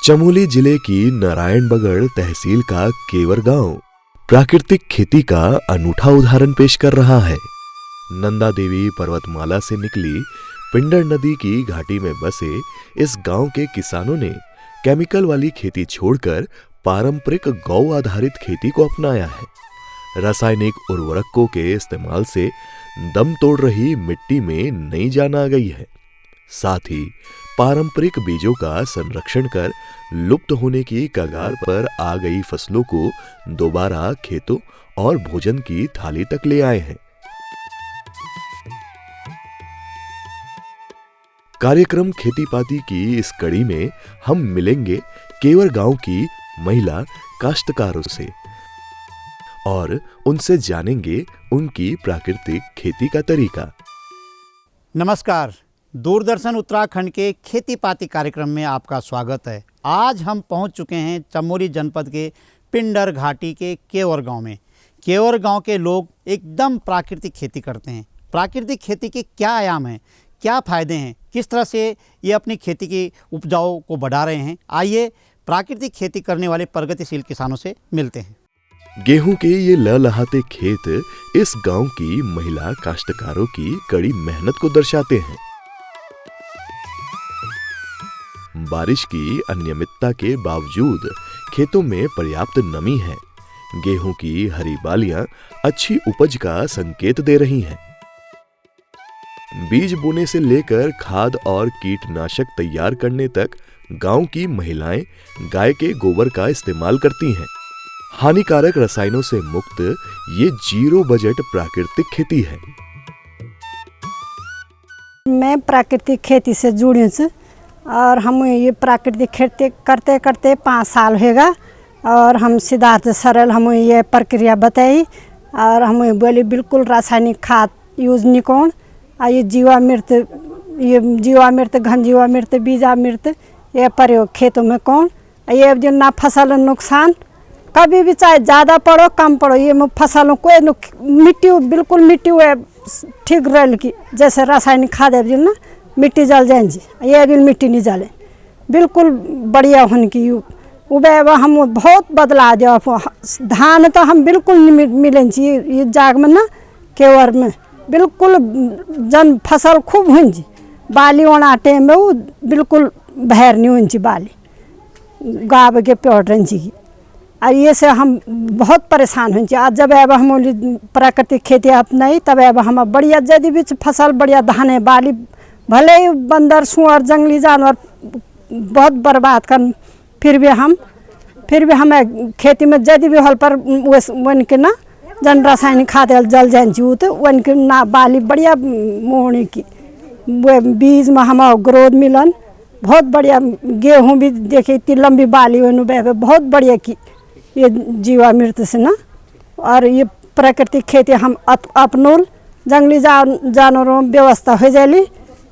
चमोली जिले की नारायणबगड़ तहसील का केवर गांव प्राकृतिक खेती का अनूठा उदाहरण पेश कर रहा है। नंदा देवी पर्वतमाला से निकली पिंडर नदी की घाटी में बसे इस गांव के किसानों ने केमिकल वाली खेती छोड़कर पारंपरिक गौ आधारित खेती को अपनाया है। रासायनिक उर्वरकों के इस्तेमाल से दम तोड़ रही मिट्टी में नई जान आ गई है। साथ ही पारंपरिक बीजों का संरक्षण कर लुप्त होने की कगार पर आ गई फसलों को दोबारा खेतों और भोजन की थाली तक ले आए हैं। कार्यक्रम खेती पाती की इस कड़ी में हम मिलेंगे केवर गांव की महिला काश्तकारों से और उनसे जानेंगे उनकी प्राकृतिक खेती का तरीका। नमस्कार, दूरदर्शन उत्तराखंड के खेती पाती कार्यक्रम में आपका स्वागत है। आज हम पहुंच चुके हैं चमोली जनपद के पिंडर घाटी के केवर गांव में। केवर गांव के लोग एकदम प्राकृतिक खेती करते हैं। प्राकृतिक खेती के क्या आयाम हैं, क्या फ़ायदे हैं, किस तरह से ये अपनी खेती की उपजाऊ को बढ़ा रहे हैं, आइए प्राकृतिक खेती करने वाले प्रगतिशील किसानों से मिलते हैं। गेहूं के ये लहलहाते खेत इस गांव की महिला काश्तकारों की कड़ी मेहनत को दर्शाते हैं। बारिश की अनियमितता के बावजूद खेतों में पर्याप्त नमी है। गेहूं की हरी बालियां अच्छी उपज का संकेत दे रही हैं। बीज बोने से लेकर खाद और कीटनाशक तैयार करने तक गांव की महिलाएं गाय के गोबर का इस्तेमाल करती हैं। हानिकारक रसायनों से मुक्त ये जीरो बजट प्राकृतिक खेती है। मैं प्राकृतिक खेती से जुड़ी हूँ और हम ये प्राकृतिक खेती करते करते 5 साल होगा और हम सिद्धार्थ सरल हम ये प्रक्रिया बताई और हम बोले बिल्कुल रासायनिक खाद यूज नहीं कौन और ये जीवामृत घन जीवामृत बीजामृत ये प्रयोग खेतों में कौन ये जो ना फसल नुकसान कभी भी चाहे ज़्यादा पड़ो कम पड़ो ये फसलों को मिट्टी बिल्कुल मिट्टी ठीक रह की जैसे रासायनिक खाद है जो ना मिट्टी जल जाए जी ये भी मिट्टी नहीं जले बिल्कुल बढ़िया होने की उबे हम बहुत बदला जो धान तो हम बिल्कुल नहीं मिले ये जाग में ना केवर में बिल्कुल जन फसल खूब हुई जी बाली ओनाटे में वो बिल्कुल बहर नहीं हुई बाली गाब के प्योट रही जी और ये से हम बहुत परेशान हुई आज जब अब हम प्राकृतिक खेती अपनाई तब अब हम बढ़िया यदि भी फसल बढ़िया धाने बाली भले ही बंदर सुअर जंगली जानवर बहुत बर्बाद कर फिर भी हम खेती में यदि भी हल पर वन के ना जन रासायनिक खाद जल जाए तो वन के ना बाली बढ़िया मोहनी की वो बीज में हम ग्रोथ मिलन बहुत बढ़िया गेहूँ भी देखे इतनी लंबी बाली बहुत बढ़िया की ये जीवामृत से ना और ये प्राकृतिक खेती हम अपनोल जंगली जानवरों व्यवस्था हो जाएगी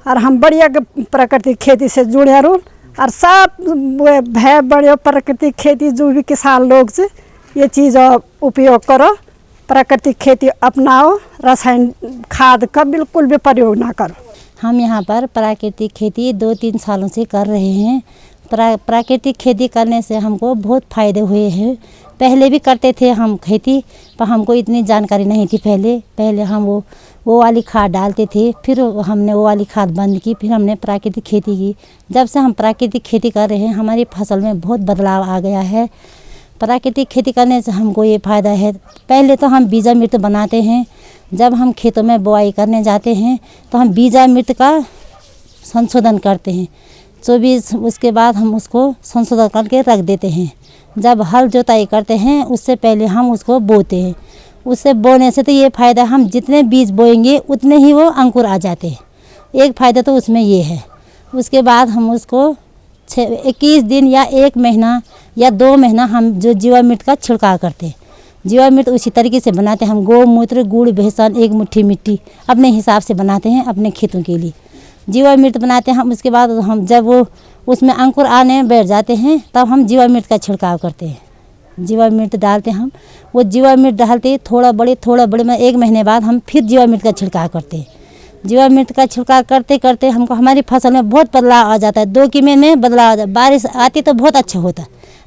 और हम बढ़िया प्राकृतिक खेती से जुड़े रो और सब भय बढ़िया प्राकृतिक खेती जो भी किसान लोग से ये चीज़ उपयोग करो, प्राकृतिक खेती अपनाओ, रासायनिक खाद का बिल्कुल भी प्रयोग ना करो। हम यहाँ पर प्राकृतिक खेती 2-3 सालों से कर रहे हैं। प्राकृतिक खेती करने से हमको बहुत फ़ायदे हुए हैं। पहले भी करते थे हम खेती पर हमको इतनी जानकारी नहीं थी। पहले हम वो वाली खाद डालते थे, फिर हमने वो वाली खाद बंद की, फिर हमने प्राकृतिक खेती की। जब से हम प्राकृतिक खेती कर रहे हैं हमारी फसल में बहुत बदलाव आ गया है। प्राकृतिक खेती करने से हमको ये फ़ायदा है। पहले तो हम बीजामृत बनाते हैं। जब हम खेतों में बुआई करने जाते हैं तो हम बीजामृत का संशोधन करते हैं 24, उसके बाद हम उसको संशोधन करके रख देते हैं। जब हल जोताई करते हैं उससे पहले हम उसको बोते हैं। उससे बोने से तो ये फ़ायदा हम जितने बीज बोएंगे उतने ही वो अंकुर आ जाते हैं। एक फ़ायदा तो उसमें ये है। उसके बाद हम उसको 21 दिन या 1 महीना या 2 महीना हम जो जीवामृत का छिड़काव करते हैं। जीवामृत उसी तरीके से बनाते हैं हम गौमूत्र गुड़ बेसन 1 मुट्ठी मिट्टी अपने हिसाब से बनाते हैं अपने खेतों के लिए जीवामृत बनाते हैं हम। उसके बाद हम जब वो उसमें अंकुर आने बैठ जाते हैं तब हम जीवामृत का छिड़काव करते हैं। जीवामृत डालते हैं हम। वो जीवामृत डालते थोड़ा बड़े में 1 महीने बाद हम फिर जीवामृत का छिड़काव करते हैं। जीवामृत का छिड़काव करते करते हमको हमारी फसल में बहुत बदलाव आ जाता है। 2 किमे में बदलाव आ जाता है। बारिश आती तो बहुत अच्छा होता,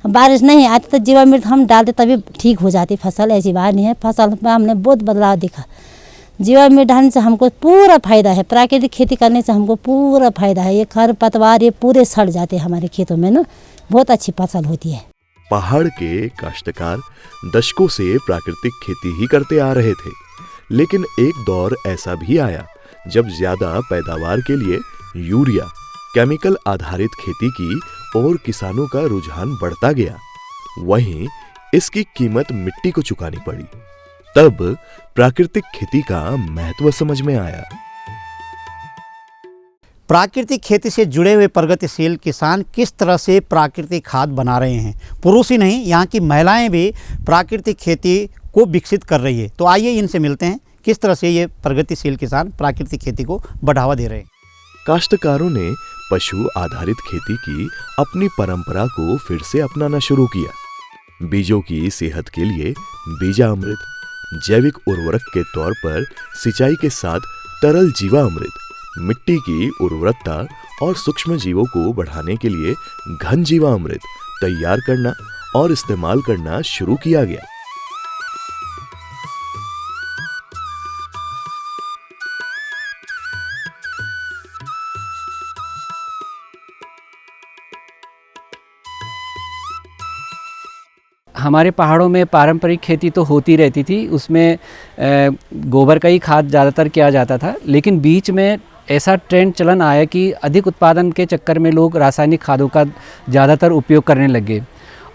बारिश नहीं आती तो जीवामृत हम डालते तभी ठीक हो जाती फसल। ऐसी बात नहीं है, फसल में हमने बहुत बदलाव दिखा। जीवामृत डालने से हमको पूरा फायदा है, प्राकृतिक खेती करने से हमको पूरा फायदा है। ये खर पतवार ये पूरे सड़ जाते हैं हमारे खेतों में ना, बहुत अच्छी फसल होती है। पहाड़ के काश्तकार दशकों से प्राकृतिक खेती ही करते आ रहे थे, लेकिन एक दौर ऐसा भी आया जब ज्यादा पैदावार के लिए यूरिया, केमिकल आधारित खेती की और किसानों का रुझान बढ़ता गया। वहीं इसकी कीमत मिट्टी को चुकानी पड़ी। तब प्राकृतिक खेती का महत्व समझ में आया। प्राकृतिक खेती से जुड़े हुए प्रगतिशील किसान किस तरह से प्राकृतिक खाद बना रहे हैं। पुरुष ही नहीं, यहाँ की महिलाएं भी प्राकृतिक खेती को विकसित कर रही है। तो आइए इनसे मिलते हैं, किस तरह से ये प्रगतिशील किसान प्राकृतिक खेती को बढ़ावा दे रहे हैं। काश्तकारों ने पशु आधारित खेती की अपनी परंपरा को फिर से अपनाना शुरू किया। बीजों की सेहत के लिए बीजामृत, जैविक उर्वरक के तौर पर सिंचाई के साथ तरल जीवामृत, मिट्टी की उर्वरकता और सूक्ष्म जीवों को बढ़ाने के लिए घन जीवामृत तैयार करना और इस्तेमाल करना शुरू किया गया। हमारे पहाड़ों में पारंपरिक खेती तो होती रहती थी, उसमें गोबर का ही खाद ज़्यादातर किया जाता था। लेकिन बीच में ऐसा ट्रेंड चलन आया कि अधिक उत्पादन के चक्कर में लोग रासायनिक खादों का ज़्यादातर उपयोग करने लगे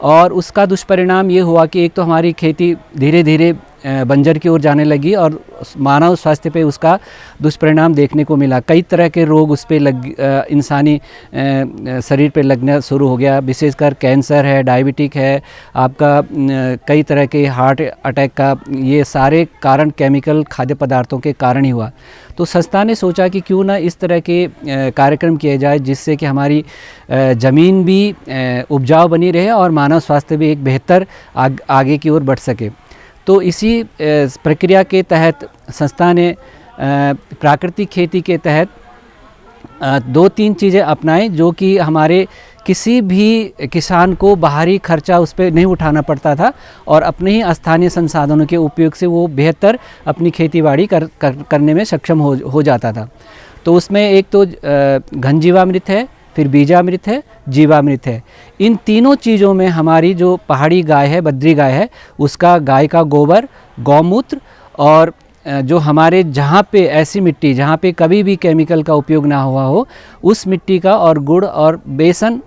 और उसका दुष्परिणाम ये हुआ कि एक तो हमारी खेती धीरे धीरे बंजर की ओर जाने लगी और मानव स्वास्थ्य पे उसका दुष्परिणाम देखने को मिला। कई तरह के रोग उस पे इंसानी शरीर पे लगना शुरू हो गया। विशेषकर कैंसर है, डायबिटिक है, आपका कई तरह के हार्ट अटैक का, ये सारे कारण केमिकल खाद्य पदार्थों के कारण ही हुआ। तो संस्था ने सोचा कि क्यों ना इस तरह के कार्यक्रम किए जाए जिससे कि हमारी ज़मीन भी उपजाऊ बनी रहे और मानव स्वास्थ्य भी एक बेहतर आगे की ओर बढ़ सके। तो इसी प्रक्रिया के तहत संस्था ने प्राकृतिक खेती के तहत 2-3 चीज़ें अपनाई जो कि हमारे किसी भी किसान को बाहरी खर्चा उस पर नहीं उठाना पड़ता था और अपने ही स्थानीय संसाधनों के उपयोग से वो बेहतर अपनी खेतीबाड़ी करने में सक्षम हो जाता था। तो उसमें एक तो घन जीवामृत है, फिर बीजामृत है, जीवामृत है। इन तीनों चीज़ों में हमारी जो पहाड़ी गाय है, बद्री गाय है, उसका गाय का गोबर, गौमूत्र और जो हमारे जहाँ पे ऐसी मिट्टी जहाँ पे कभी भी केमिकल का उपयोग ना हुआ हो उस मिट्टी का, और गुड़ और बेसन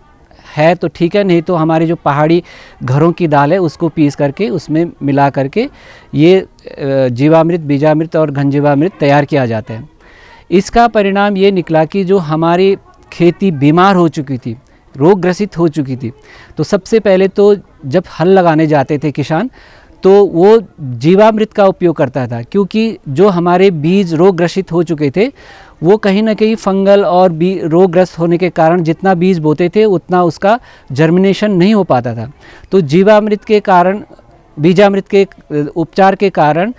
है तो ठीक है, नहीं तो हमारे जो पहाड़ी घरों की दाल है उसको पीस करके उसमें मिला करके ये जीवामृत, बीजामृत और घन जीवामृत तैयार किया जाता है। इसका परिणाम ये निकला कि जो हमारी खेती बीमार हो चुकी थी, रोग ग्रसित हो चुकी थी, तो सबसे पहले तो जब हल लगाने जाते थे किसान तो वो जीवामृत का उपयोग करता था, क्योंकि जो हमारे बीज रोग ग्रसित हो चुके थे वो कहीं ना कहीं फंगल और रोगग्रस्त होने के कारण जितना बीज बोते थे उतना उसका जर्मिनेशन नहीं हो पाता था। तो जीवामृत के कारण, बीजामृत के उपचार के कारण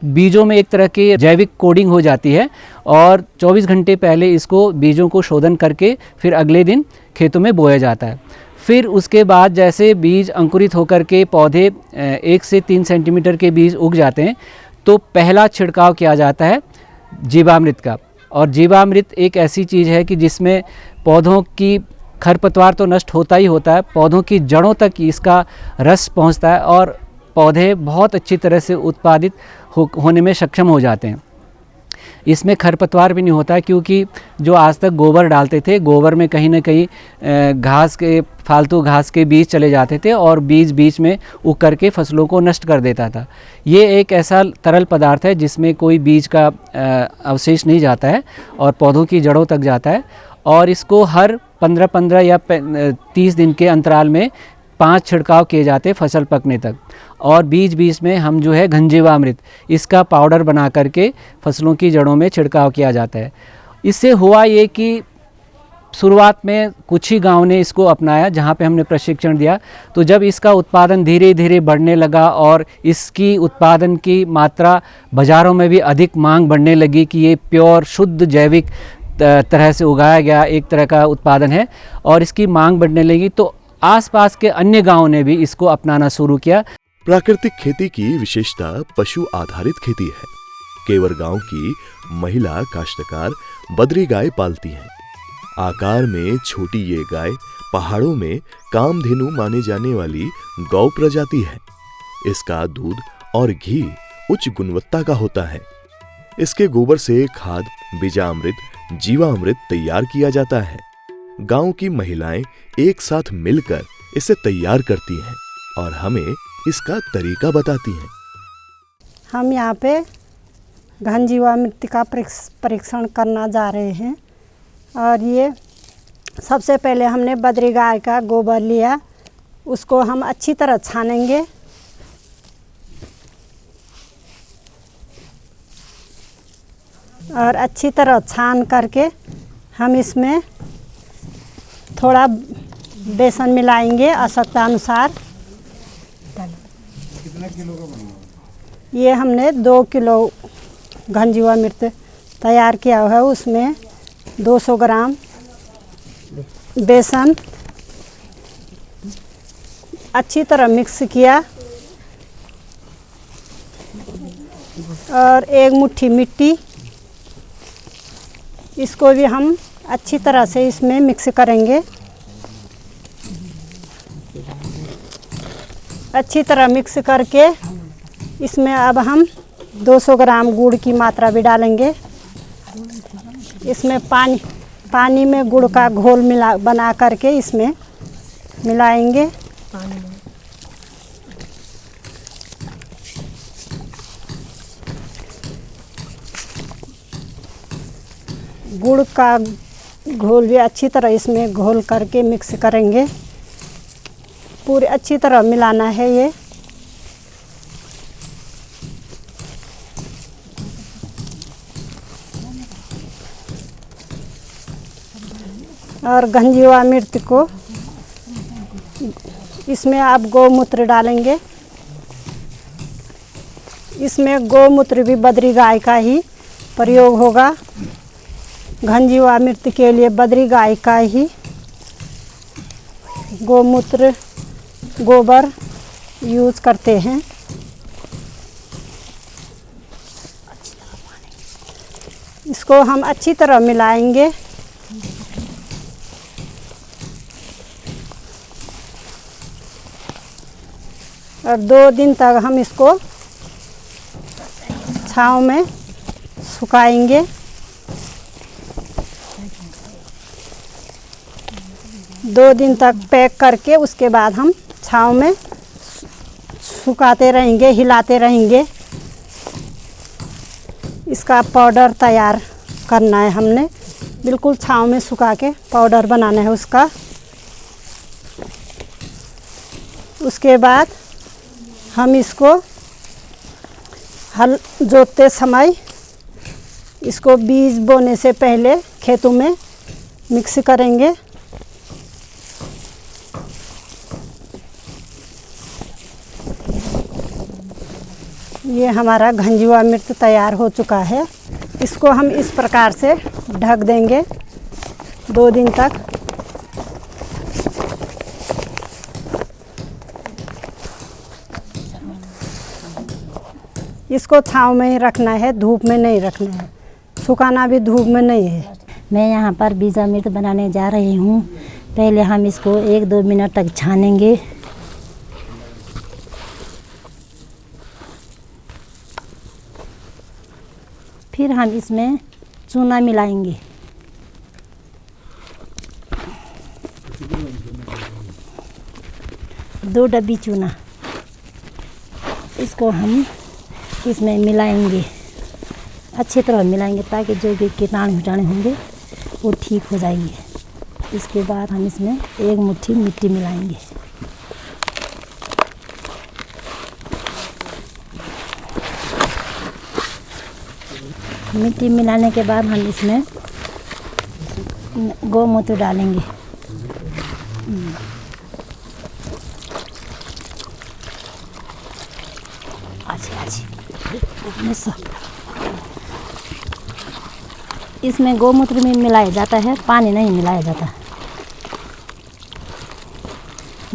बीजों में एक तरह की जैविक कोडिंग हो जाती है और 24 घंटे पहले इसको बीजों को शोधन करके फिर अगले दिन खेतों में बोया जाता है। फिर उसके बाद जैसे बीज अंकुरित होकर के पौधे 1 से 3 सेंटीमीटर के बीज उग जाते हैं तो पहला छिड़काव किया जाता है जीवामृत का। और जीवामृत एक ऐसी चीज़ है कि जिसमें पौधों की खरपतवार तो नष्ट होता ही होता है, पौधों की जड़ों तक इसका रस पहुंचता है और पौधे बहुत अच्छी तरह से उत्पादित होने में सक्षम हो जाते हैं। इसमें खरपतवार भी नहीं होता है, क्योंकि जो आज तक गोबर डालते थे, गोबर में कहीं ना कहीं घास के, फालतू घास के बीज चले जाते थे और बीज बीच में उग करके फसलों को नष्ट कर देता था। ये एक ऐसा तरल पदार्थ है जिसमें कोई बीज का अवशेष नहीं जाता है और पौधों की जड़ों तक जाता है और इसको हर 15-15 या 30 दिन के अंतराल में 5 छिड़काव किए जाते हैं फसल पकने तक। और बीच बीच में हम जो है घन जीवामृत इसका पाउडर बना करके फसलों की जड़ों में छिड़काव किया जाता है। इससे हुआ ये कि शुरुआत में कुछ ही गांव ने इसको अपनाया जहां पे हमने प्रशिक्षण दिया। तो जब इसका उत्पादन धीरे धीरे बढ़ने लगा और इसकी उत्पादन की मात्रा बाज़ारों में भी अधिक मांग बढ़ने लगी कि ये प्योर शुद्ध जैविक तरह से उगाया गया एक तरह का उत्पादन है और इसकी मांग बढ़ने लगी, तो आसपास के अन्य गांवों ने भी इसको अपनाना शुरू किया। प्राकृतिक खेती की विशेषता पशु आधारित खेती है। केवर गांव की महिला काश्तकार बद्री गाय पालती हैं। आकार में छोटी ये गाय पहाड़ों में कामधेनु माने जाने वाली गौ प्रजाति है। इसका दूध और घी उच्च गुणवत्ता का होता है। इसके गोबर से खाद, बीजामृत, जीवामृत तैयार किया जाता है। गांव की महिलाएं एक साथ मिलकर इसे तैयार करती हैं और हमें इसका तरीका बताती हैं। हम यहाँ पे घन जीवामृत का परीक्षण करना जा रहे हैं। और ये सबसे पहले हमने बद्री गाय का गोबर लिया, उसको हम अच्छी तरह छानेंगे। और अच्छी तरह छान करके हम इसमें थोड़ा बेसन मिलाएंगे आवश्यकता अनुसार। कितना किलो का बनना? ये हमने 2 किलो घन जीवामृत तैयार किया हुआ है। उसमें 200 ग्राम बेसन अच्छी तरह मिक्स किया और 1 मुट्ठी मिट्टी, इसको भी हम अच्छी तरह से इसमें मिक्स करेंगे। अच्छी तरह मिक्स करके इसमें अब हम 200 ग्राम गुड़ की मात्रा भी डालेंगे। इसमें पानी में गुड़ का घोल बना करके इसमें मिलाएंगे। गुड़ का घोल भी अच्छी तरह इसमें घोल करके मिक्स करेंगे। पूरी अच्छी तरह मिलाना है ये। और घन जीवामृत को इसमें आप गौमूत्र डालेंगे। इसमें गौमूत्र भी बद्री गाय का ही प्रयोग होगा। घन जीवामृत के लिए बद्री गाय का ही गौमूत्र, गोबर यूज करते हैं। इसको हम अच्छी तरह मिलाएंगे। और 2 दिन तक हम इसको छांव में सुखाएंगे। 2 दिन तक पैक करके उसके बाद हम छांव में सुखाते रहेंगे, हिलाते रहेंगे। इसका पाउडर तैयार करना है हमने, बिल्कुल छांव में सुखा के पाउडर बनाना है उसका। उसके बाद हम इसको हल जोतते समय इसको बीज बोने से पहले खेतों में मिक्स करेंगे। ये हमारा घन जीवामृत तैयार हो चुका है। इसको हम इस प्रकार से ढक देंगे 2 दिन तक। इसको छांव में ही रखना है, धूप में नहीं रखना है। सुखाना भी धूप में नहीं है। मैं यहाँ पर बीजामृत बनाने जा रही हूँ। पहले हम इसको 1-2 मिनट तक छानेंगे। फिर हम इसमें चूना मिलाएंगे। दो डब्बी चूना, इसको हम इसमें मिलाएंगे। अच्छी तरह मिलाएंगे ताकि जो भी कीटाणु होंगे वो ठीक हो जाएंगे। इसके बाद हम इसमें 1 मुट्ठी मिट्टी मिलाएंगे। मिट्टी मिलाने के बाद हम इसमें गौमूत्र डालेंगे। इसमें गौमूत्र में मिलाया जाता है, पानी नहीं मिलाया जाता।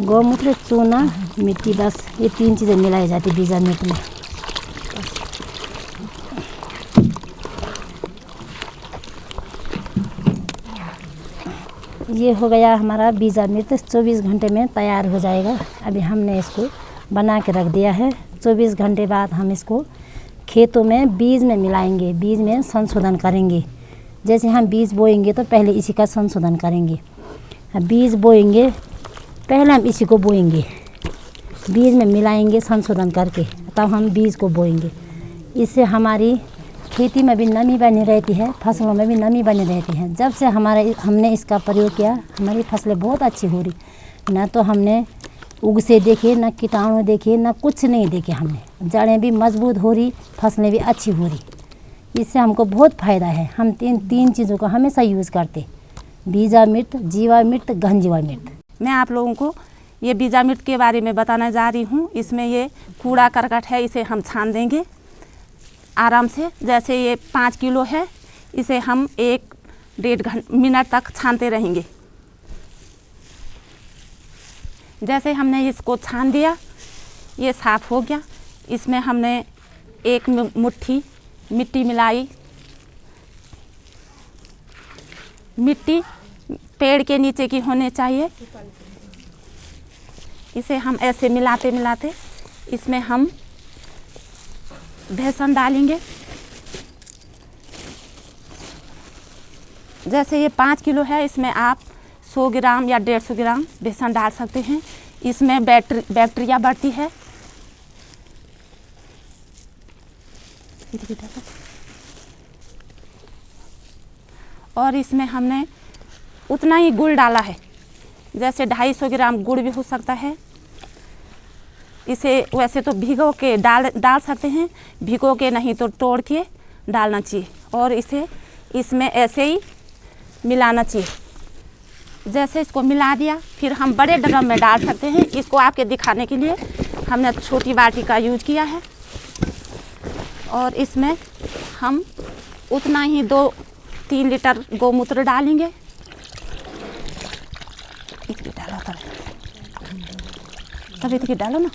गौमूत्र, चूना, मिट्टी, बस ये 3 चीज़ें मिलाई जाती बीजा मिर्च में। ये हो गया हमारा बीजा मिर्च, 24 घंटे में तैयार हो जाएगा। अभी हमने इसको बना के रख दिया है। 24 घंटे बाद हम इसको खेतों में बीज में मिलाएंगे, बीज में संशोधन करेंगे। जैसे हम बीज बोएंगे तो पहले इसी का संशोधन करेंगे। बीज बोएंगे पहले हम इसी को बोएंगे, बीज में मिलाएंगे संशोधन करके, तब हम बीज को बोएंगे। इससे हमारी खेती में भी नमी बनी रहती है, फसलों में भी नमी बनी रहती है। जब से हमने इसका प्रयोग किया, हमारी फसलें बहुत अच्छी हो रही। ना तो हमने उग से देखे, ना कीटाणु देखे, ना कुछ नहीं देखे हमने। जड़ें भी मजबूत हो रही, फसलें भी अच्छी हो रही। इससे हमको बहुत फ़ायदा है। हम तीन चीज़ों का हमेशा यूज़ करते, बीजामृत, जीवामृत, घनजीवामृत। मैं आप लोगों को ये बीजामृत के बारे में बताने जा रही हूँ। इसमें ये कूड़ा करकट है, इसे हम छान देंगे आराम से। जैसे ये 5 किलो है, इसे हम 1-1.5 मिनट तक छानते रहेंगे। जैसे हमने इसको छान दिया, ये साफ़ हो गया। इसमें हमने 1 मुट्ठी मिट्टी मिलाई। मिट्टी पेड़ के नीचे की होनी चाहिए। इसे हम ऐसे मिलाते मिलाते इसमें हम बेसन डालेंगे। जैसे ये 5 किलो है, इसमें आप 100 ग्राम या 150 ग्राम बेसन डाल सकते हैं। इसमें बैक्टीरिया बढ़ती है। और इसमें हमने उतना ही गुड़ डाला है, जैसे 250 ग्राम गुड़ भी हो सकता है। इसे वैसे तो भिगो के डाल सकते हैं, भिगो के नहीं तो तोड़ के डालना चाहिए। और इसे इसमें ऐसे ही मिलाना चाहिए। जैसे इसको मिला दिया, फिर हम बड़े ड्रम में डाल सकते हैं। इसको आपके दिखाने के लिए हमने छोटी बाल्टी का यूज किया है। और इसमें हम उतना ही 2-3 लीटर गौमूत्र डालेंगे। इतनी डालो, तब इतनी डालो ना।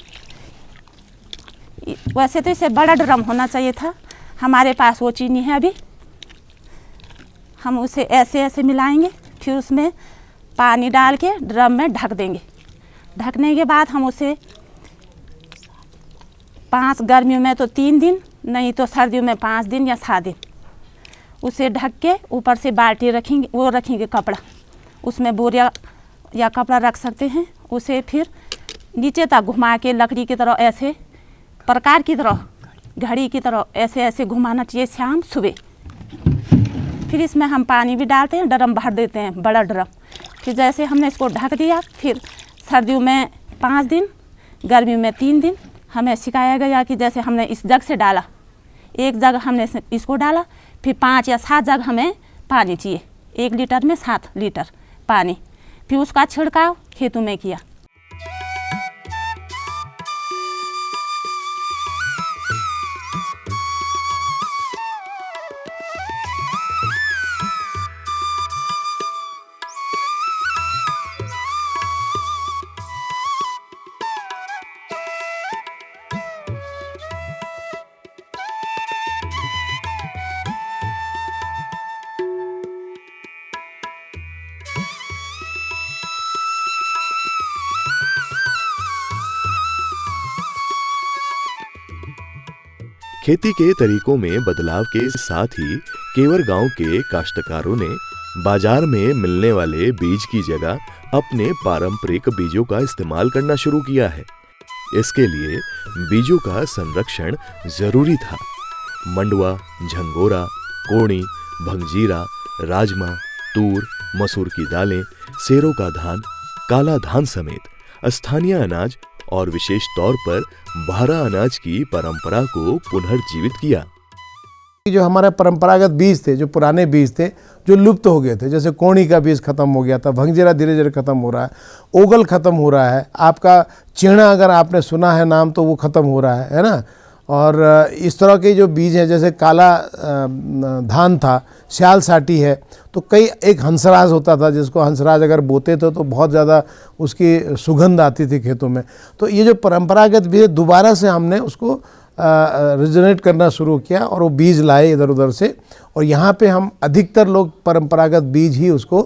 वैसे तो इसे बड़ा ड्रम होना चाहिए था, हमारे पास वो चीनी है। अभी हम उसे ऐसे ऐसे मिलाएंगे, फिर उसमें पानी डाल के ड्रम में ढक देंगे। ढकने के बाद हम उसे 5 गर्मियों में तो 3 दिन, नहीं तो सर्दियों में 5 दिन या 7 दिन उसे ढक के ऊपर से बाल्टी रखेंगे, वो रखेंगे कपड़ा, उसमें बोरिया या कपड़ा रख सकते हैं। उसे फिर नीचे तक घुमा के लकड़ी की तरह, ऐसे प्रकार की तरह, घड़ी की तरह ऐसे ऐसे घुमाना चाहिए शाम सुबह। फिर इसमें हम पानी भी डालते हैं, ड्रम भर देते हैं, बड़ा ड्रम। फिर जैसे हमने इसको ढक दिया, फिर सर्दियों में 5 दिन, गर्मियों में 3 दिन हमें सिखाया गया कि जैसे हमने इस जग से डाला, एक जग हमने इसको डाला, फिर 5 या 7 जग हमें पानी चाहिए। 1 लीटर में 7 लीटर पानी। फिर उसका छिड़काव खेतों में किया। खेती के तरीकों में बदलाव के साथ ही केवर गांव के काश्तकारों ने बाजार में मिलने वाले बीज की जगह अपने पारंपरिक बीजों का इस्तेमाल करना शुरू किया है। इसके लिए बीजों का संरक्षण जरूरी था। मंडवा, झंगोरा, कोणी, भंगजीरा, राजमा, तूर, मसूर की दालें, सेरों का धान, काला धान समेत स्थानीय अनाज और विशेष तौर पर भारा अनाज की परंपरा को पुनर्जीवित किया। जो हमारे परंपरागत बीज थे, जो पुराने बीज थे, जो लुप्त हो गए थे, जैसे कोणी का बीज खत्म हो गया था, भंगजीरा धीरे धीरे खत्म हो रहा है, ओगल खत्म हो रहा है, आपका चीणा अगर आपने सुना है नाम तो वो खत्म हो रहा है ना। और इस तरह के जो बीज हैं, जैसे काला धान था, श्याल साटी है, तो कई एक हंसराज होता था, जिसको हंसराज अगर बोते थे तो बहुत ज़्यादा उसकी सुगंध आती थी खेतों में। तो ये जो परंपरागत बीज दोबारा से हमने उसको रिजनेट करना शुरू किया और वो बीज लाए इधर उधर से, और यहाँ पे हम अधिकतर लोग परंपरागत बीज ही उसको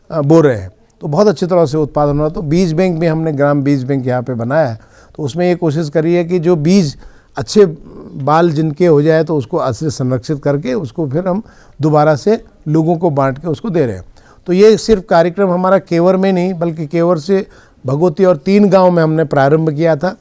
बो रहे हैं, तो बहुत अच्छी तरह से उत्पादन हो रहा है। तो बीज बैंक भी हमने ग्राम बीज बैंक यहाँ पे बनाया है, तो उसमें ये कोशिश करी है कि जो बीज अच्छे बाल जिनके हो जाए तो उसको अच्छे संरक्षित करके उसको फिर हम दोबारा से लोगों को बांट के उसको दे रहे हैं। तो ये सिर्फ कार्यक्रम हमारा केवर में नहीं, बल्कि केवर से भगवती और 3 गांव में हमने प्रारंभ किया था।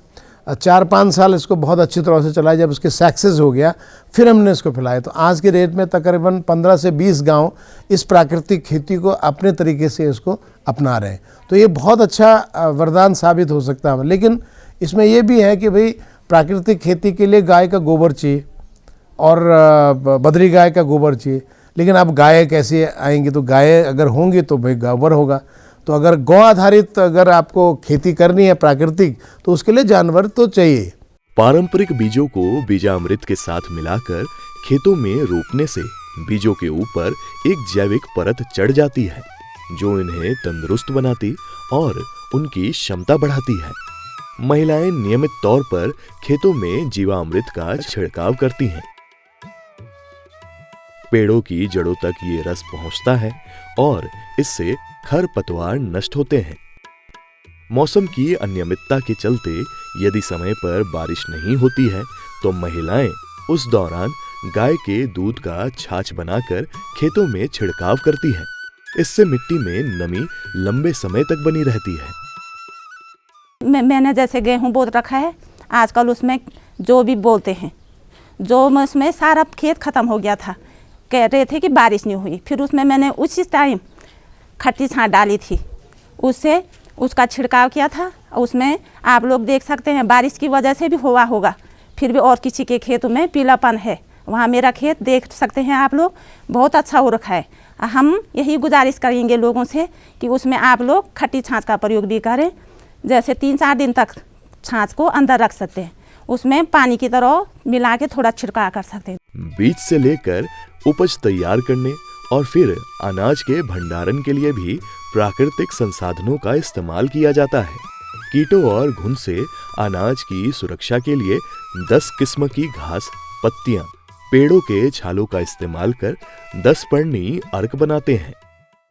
4-5 साल इसको बहुत अच्छी तरह से चलाया, जब इसके सक्सेस हो गया फिर हमने इसको फैलाया। तो आज के डेट में तकरीबन 15 से 20 गांव इस प्राकृतिक खेती को अपने तरीके से इसको अपना रहे हैं। तो ये बहुत अच्छा वरदान साबित हो सकता है। लेकिन इसमें यह भी है कि भाई प्राकृतिक खेती के लिए गाय का गोबर चाहिए और बद्री गाय का गोबर चाहिए, लेकिन अब गाय कैसे आएंगी? तो गाय अगर होंगी तो भाई गोबर होगा। तो अगर गौ आधारित अगर आपको खेती करनी है प्राकृतिक, तो उसके लिए जानवर तो चाहिए। पारंपरिक बीजों को बीजामृत के साथ मिलाकर खेतों में रोपने से बीजों के ऊपर एक जैविक परत चढ़ जाती है, जो इन्हें तंदुरुस्त बनाती और उनकी क्षमता बढ़ाती है। महिलाएं नियमित तौर पर खेतों में जीवामृत का छिड़काव करती हैं। पेड़ों की जड़ों तक ये रस पहुंचता है और इससे खरपतवार नष्ट होते हैं। मौसम की अनियमितता के चलते यदि समय पर बारिश नहीं होती है तो महिलाएं उस दौरान गाय के दूध का छाछ बनाकर खेतों में छिड़काव करती हैं। इससे मिट्टी में नमी लंबे समय तक बनी रहती है। मैंने जैसे गेहूं बो रखा है, आजकल उसमें जो भी बोलते हैं, जो उसमें सारा खेत ख़त्म हो गया था, कह रहे थे कि बारिश नहीं हुई, फिर उसमें मैंने उसी टाइम खट्टी छाँट डाली थी, उससे उसका छिड़काव किया था। उसमें आप लोग देख सकते हैं बारिश की वजह से भी हुआ होगा, फिर भी और किसी के खेत में पीलापन है। वहाँ मेरा खेत देख सकते हैं आप लोग, बहुत अच्छा हो रखा है। हम यही गुजारिश करेंगे लोगों से कि उसमें आप लोग खट्टी छाछ का प्रयोग भी करें। जैसे 3-4 दिन तक छाछ को अंदर रख सकते हैं, उसमें पानी की तरह मिला के थोड़ा छिड़काव कर सकते हैं। बीज से लेकर उपज तैयार करने और फिर अनाज के भंडारण के लिए भी प्राकृतिक संसाधनों का इस्तेमाल किया जाता है। कीटों और घुन से अनाज की सुरक्षा के लिए 10 किस्म की घास, पत्तियां, पेड़ों के छालों का इस्तेमाल कर 10 पर्णी अर्क बनाते हैं।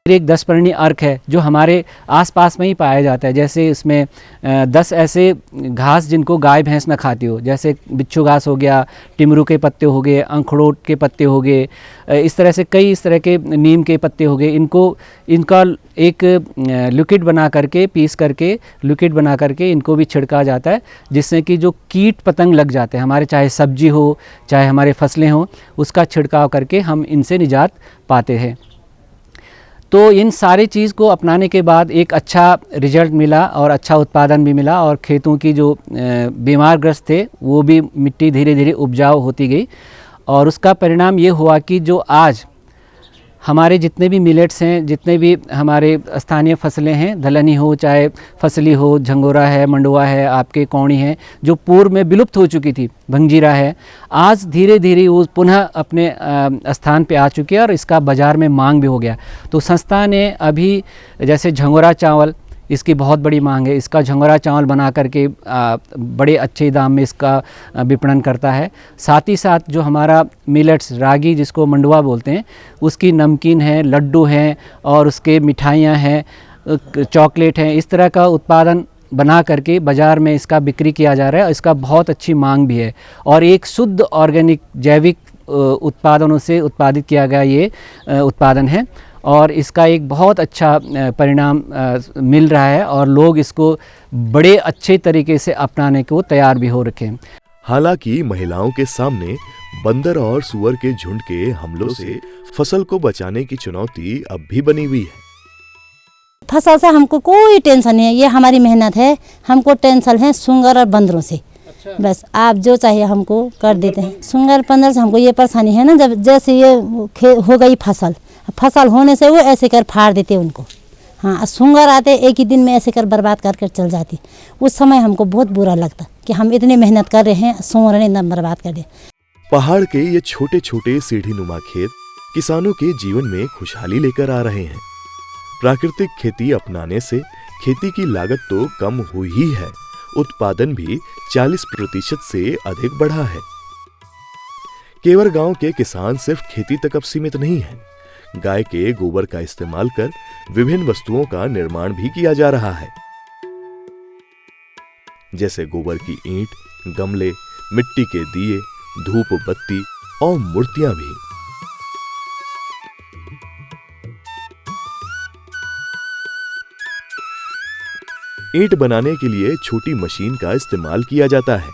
एक 10 पर्णी अर्क है जो हमारे आसपास में ही पाया जाता है। जैसे इसमें 10 ऐसे घास जिनको गाय भैंस न खाती हो, जैसे बिच्छू घास हो गया, टिमरू के पत्ते हो गए, अंखड़ोट के पत्ते हो गए, इस तरह से कई इस तरह के नीम के पत्ते हो गए। इनका एक लिक्विड बना करके, पीस करके लिक्विड बना करके इनको भी छिड़का जाता है, जिससे कि जो कीट पतंग लग जाते हैं हमारे, चाहे सब्जी हो चाहे हमारे फसलें हों, उसका छिड़काव करके हम इनसे निजात पाते हैं। तो इन सारी चीज़ को अपनाने के बाद एक अच्छा रिजल्ट मिला और अच्छा उत्पादन भी मिला, और खेतों की जो बीमारग्रस्त थे वो भी मिट्टी धीरे धीरे उपजाऊ होती गई। और उसका परिणाम ये हुआ कि जो आज हमारे जितने भी मिलेट्स हैं, जितने भी हमारे स्थानीय फसलें हैं, दलहनी हो चाहे फसली हो, झंगोरा है, मंडुआ है, आपके कौड़ी हैं, जो पूर्व में विलुप्त हो चुकी थी, भंगजीरा है, आज धीरे धीरे वो पुनः अपने स्थान पे आ चुकी है और इसका बाज़ार में मांग भी हो गया। तो संस्था ने अभी जैसे झंगोरा चावल, इसकी बहुत बड़ी मांग है, इसका झंगोरा चावल बना करके बड़े अच्छे दाम में इसका विपणन करता है। साथ ही साथ जो हमारा मिलेट्स, रागी जिसको मंडुआ बोलते हैं, उसकी नमकीन है, लड्डू हैं और उसके मिठाइयाँ हैं, चॉकलेट हैं, इस तरह का उत्पादन बना करके बाज़ार में इसका बिक्री किया जा रहा है। इसका बहुत अच्छी मांग भी है और एक शुद्ध ऑर्गेनिक जैविक उत्पादनों से उत्पादित किया गया ये उत्पादन है और इसका एक बहुत अच्छा परिणाम मिल रहा है और लोग इसको बड़े अच्छे तरीके से अपनाने को तैयार भी हो रखे हैं। हालांकि महिलाओं के सामने बंदर और सुअर के झुंड के हमलों से फसल को बचाने की चुनौती अब भी बनी हुई है। फसल से हमको कोई टेंशन नहीं है, ये हमारी मेहनत है। हमको टेंशन है सुंगर और बंदरों से। बस आप जो चाहिए हमको कर देते हैं। सुंगर 15 से हमको ये परेशानी है ना, जब जैसे ये हो गई फसल होने से वो ऐसे कर फाड़ देते उनको। हाँ, सुंगर आते एक ही दिन में ऐसे कर बर्बाद कर चल जाती। उस समय हमको बहुत बुरा लगता कि हम इतनी मेहनत कर रहे हैं, सुंगर ने इतना बर्बाद कर दिया। पहाड़ के ये छोटे छोटे सीढ़ी नुमा खेत किसानों के जीवन में खुशहाली लेकर आ रहे हैं। प्राकृतिक खेती अपनाने से खेती की लागत तो कम हुई ही है, उत्पादन भी 40% से अधिक बढ़ा है। केवर गांव के किसान सिर्फ खेती तक अब सीमित नहीं है, गाय के गोबर का इस्तेमाल कर विभिन्न वस्तुओं का निर्माण भी किया जा रहा है, जैसे गोबर की ईंट, गमले, मिट्टी के दिए, धूप बत्ती और मूर्तियां भी। ईंट बनाने के लिए छोटी मशीन का इस्तेमाल किया जाता है।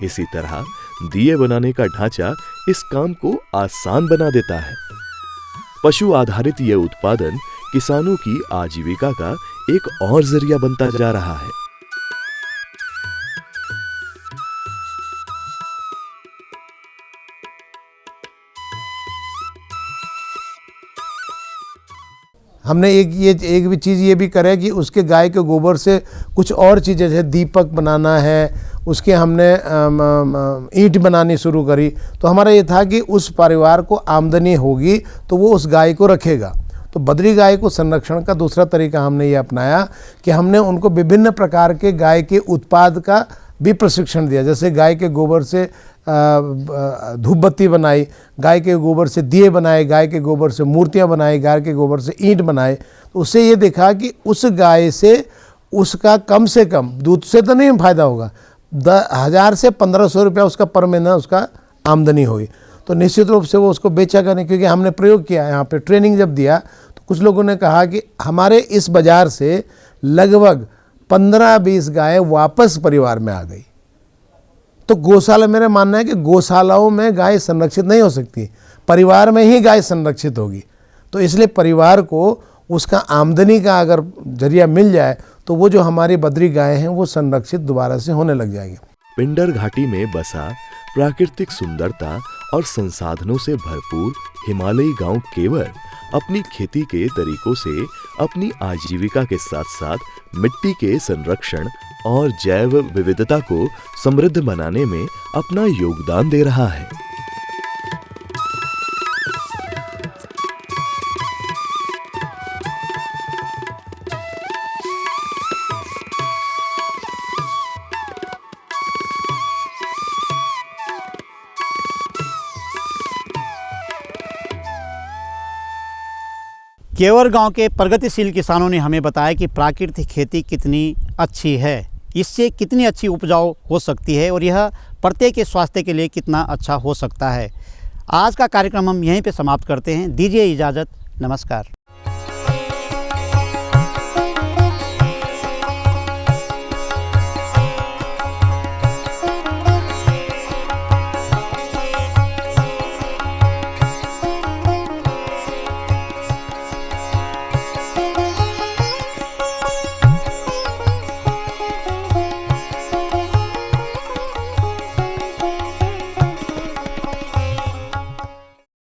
इसी तरह दिए बनाने का ढांचा इस काम को आसान बना देता है। पशु आधारित यह उत्पादन किसानों की आजीविका का एक और जरिया बनता जा रहा है। हमने एक भी चीज़ ये भी करे कि उसके गाय के गोबर से कुछ और चीज़ें, जैसे दीपक बनाना है, उसके हमने ईंट बनानी शुरू करी। तो हमारा ये था कि उस परिवार को आमदनी होगी तो वो उस गाय को रखेगा। तो बद्री गाय को संरक्षण का दूसरा तरीका हमने ये अपनाया कि हमने उनको विभिन्न प्रकार के गाय के उत्पाद का भी प्रशिक्षण दिया। जैसे गाय के गोबर से धूप बत्ती बनाई, गाय के गोबर से दिए बनाए, गाय के गोबर से मूर्तियां बनाई, गाय के गोबर से ईंट बनाए। तो उससे ये देखा कि उस गाय से उसका कम से कम, दूध से तो नहीं फायदा होगा, 1000 से 1500 रुपया उसका पर महीना उसका आमदनी हुई। तो निश्चित रूप से वो उसको बेचा करें, क्योंकि हमने प्रयोग किया यहाँ पे, ट्रेनिंग जब दिया तो कुछ लोगों ने कहा कि हमारे इस बाज़ार से लगभग 15-20 गायें वापस परिवार में आ गई। तो गौशाला, मेरा मानना है कि गौशालाओं में गाय संरक्षित नहीं हो सकती, परिवार में ही गाय संरक्षित होगी। तो इसलिए परिवार को उसका आमदनी का अगर जरिया मिल जाए तो वो जो हमारी बद्री गायें हैं वो संरक्षित दोबारा से होने लग जाएंगी। पिंडर घाटी में बसा प्राकृतिक सुंदरता और संसाधनों से भरपूर हिमालयी गांव केवर अपनी खेती के तरीकों से अपनी आजीविका के साथ साथ मिट्टी के संरक्षण और जैव विविधता को समृद्ध बनाने में अपना योगदान दे रहा है। केवर गांव के प्रगतिशील किसानों ने हमें बताया कि प्राकृतिक खेती कितनी अच्छी है, इससे कितनी अच्छी उपजाऊ हो सकती है और यह प्रत्येक के स्वास्थ्य के लिए कितना अच्छा हो सकता है। आज का कार्यक्रम हम यहीं पे समाप्त करते हैं। दीजिए इजाज़त, नमस्कार।